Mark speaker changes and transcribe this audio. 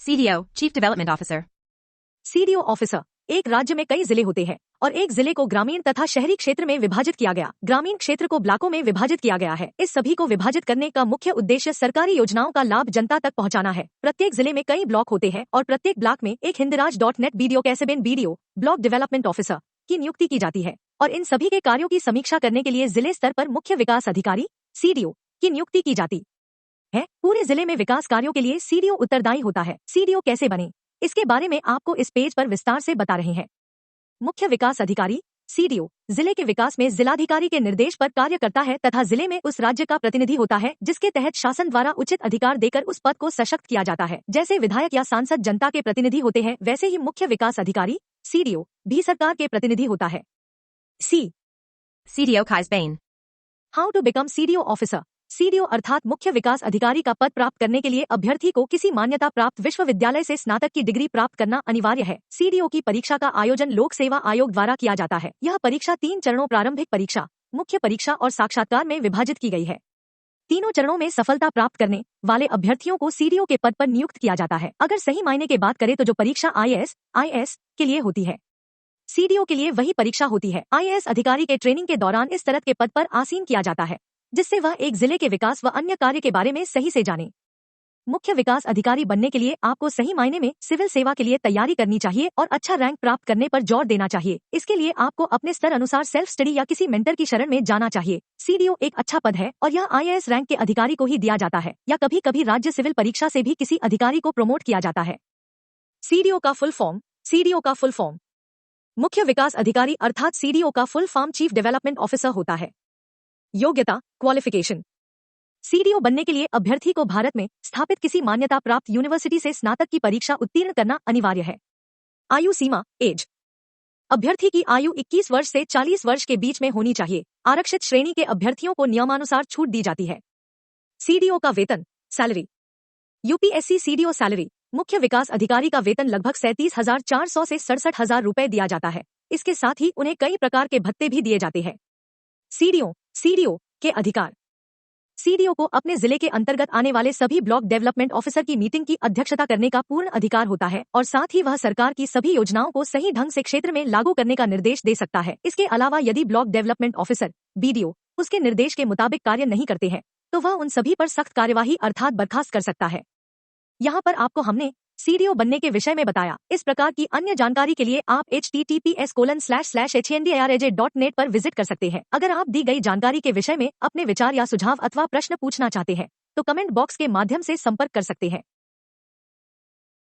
Speaker 1: CDO, Chief Development Officer.
Speaker 2: CDO officer. एक राज्य में कई जिले होते हैं और एक जिले को ग्रामीण तथा शहरी क्षेत्र में विभाजित किया गया। ग्रामीण क्षेत्र को ब्लॉकों में विभाजित किया गया है। इस सभी को विभाजित करने का मुख्य उद्देश्य सरकारी योजनाओं का लाभ जनता तक पहुंचाना है। प्रत्येक जिले में कई ब्लॉक होते हैं और प्रत्येक ब्लॉक में एक हिंदराज.net बीडीओ कैसेबिन बीडीओ ब्लॉक डेवलपमेंट ऑफिसर की नियुक्ति की जाती है और इन सभी के कार्यों की समीक्षा करने के लिए जिले स्तर पर मुख्य विकास अधिकारी सीडीओ की नियुक्ति की जाती है। पूरे जिले में विकास कार्यों के लिए सीडीओ उत्तरदायी होता है। सीडीओ कैसे बने, इसके बारे में आपको इस पेज पर विस्तार से बता रहे हैं। मुख्य विकास अधिकारी सीडीओ जिले के विकास में जिलाधिकारी के निर्देश पर कार्य करता है तथा जिले में उस राज्य का प्रतिनिधि होता है जिसके तहत शासन द्वारा उचित अधिकार देकर उस पद को सशक्त किया जाता है। जैसे विधायक या सांसद जनता के प्रतिनिधि होते हैं, वैसे ही मुख्य विकास अधिकारी सीडीओ भी सरकार के प्रतिनिधि होता है।
Speaker 1: CDO Kaisbane.
Speaker 2: How to become CDO officer. CDO अर्थात मुख्य विकास अधिकारी का पद प्राप्त करने के लिए अभ्यर्थी को किसी मान्यता प्राप्त विश्वविद्यालय से स्नातक की डिग्री प्राप्त करना अनिवार्य है। सीडीओ की परीक्षा का आयोजन लोक सेवा आयोग द्वारा किया जाता है। यह परीक्षा 3 चरणों प्रारंभिक परीक्षा, मुख्य परीक्षा और साक्षात्कार में विभाजित की गई है। तीनों चरणों में सफलता प्राप्त करने वाले अभ्यर्थियों को सीडीओ के पद पर नियुक्त किया जाता है। अगर सही मायने की बात करें तो जो परीक्षा आईएएस के लिए होती है, सीडीओ के लिए वही परीक्षा होती है। आईएएस अधिकारी के ट्रेनिंग के दौरान इस तरह के पद पर आसीन किया जाता है जिससे वह एक जिले के विकास व अन्य कार्य के बारे में सही से जाने। मुख्य विकास अधिकारी बनने के लिए आपको सही मायने में सिविल सेवा के लिए तैयारी करनी चाहिए और अच्छा रैंक प्राप्त करने पर जोर देना चाहिए। इसके लिए आपको अपने स्तर अनुसार सेल्फ स्टडी या किसी मेंटर की शरण में जाना चाहिए। सीडीओ एक अच्छा पद है और यह आईएएस रैंक के अधिकारी को ही दिया जाता है या कभी कभी राज्य सिविल परीक्षा से भी किसी अधिकारी को प्रमोट किया जाता है। सीडीओ का फुल फॉर्म। सीडीओ का फुल फॉर्म मुख्य विकास अधिकारी अर्थात सीडीओ का full form chief development officer होता है। योग्यता क्वालिफिकेशन। सीडीओ बनने के लिए अभ्यर्थी को भारत में स्थापित किसी मान्यता प्राप्त यूनिवर्सिटी से स्नातक की परीक्षा उत्तीर्ण करना अनिवार्य है। आयु सीमा एज। अभ्यर्थी की आयु 21 वर्ष से 40 वर्ष के बीच में होनी चाहिए। आरक्षित श्रेणी के अभ्यर्थियों को नियमानुसार छूट दी जाती है। सीडीओ का वेतन सैलरी। यूपीएससी सीडीओ सैलरी मुख्य विकास अधिकारी का वेतन लगभग 37,400 से 67,000 रुपए दिया जाता है। इसके साथ ही उन्हें कई प्रकार के भत्ते भी दिए जाते हैं। सीडीओ के अधिकार। सीडीओ को अपने जिले के अंतर्गत आने वाले सभी ब्लॉक डेवलपमेंट ऑफिसर की मीटिंग की अध्यक्षता करने का पूर्ण अधिकार होता है और साथ ही वह सरकार की सभी योजनाओं को सही ढंग से क्षेत्र में लागू करने का निर्देश दे सकता है। इसके अलावा यदि ब्लॉक डेवलपमेंट ऑफिसर बीडीओ उसके निर्देश के मुताबिक कार्य नहीं करते हैं तो वह उन सभी पर सख्त कार्यवाही अर्थात बर्खास्त कर सकता है। यहाँ पर आपको हमने सीडीओ बनने के विषय में बताया। इस प्रकार की अन्य जानकारी के लिए आप https://hndiraj.net पर विजिट कर सकते हैं। अगर आप दी गई जानकारी के विषय में अपने विचार या सुझाव अथवा प्रश्न पूछना चाहते हैं तो कमेंट बॉक्स के माध्यम से संपर्क कर सकते हैं।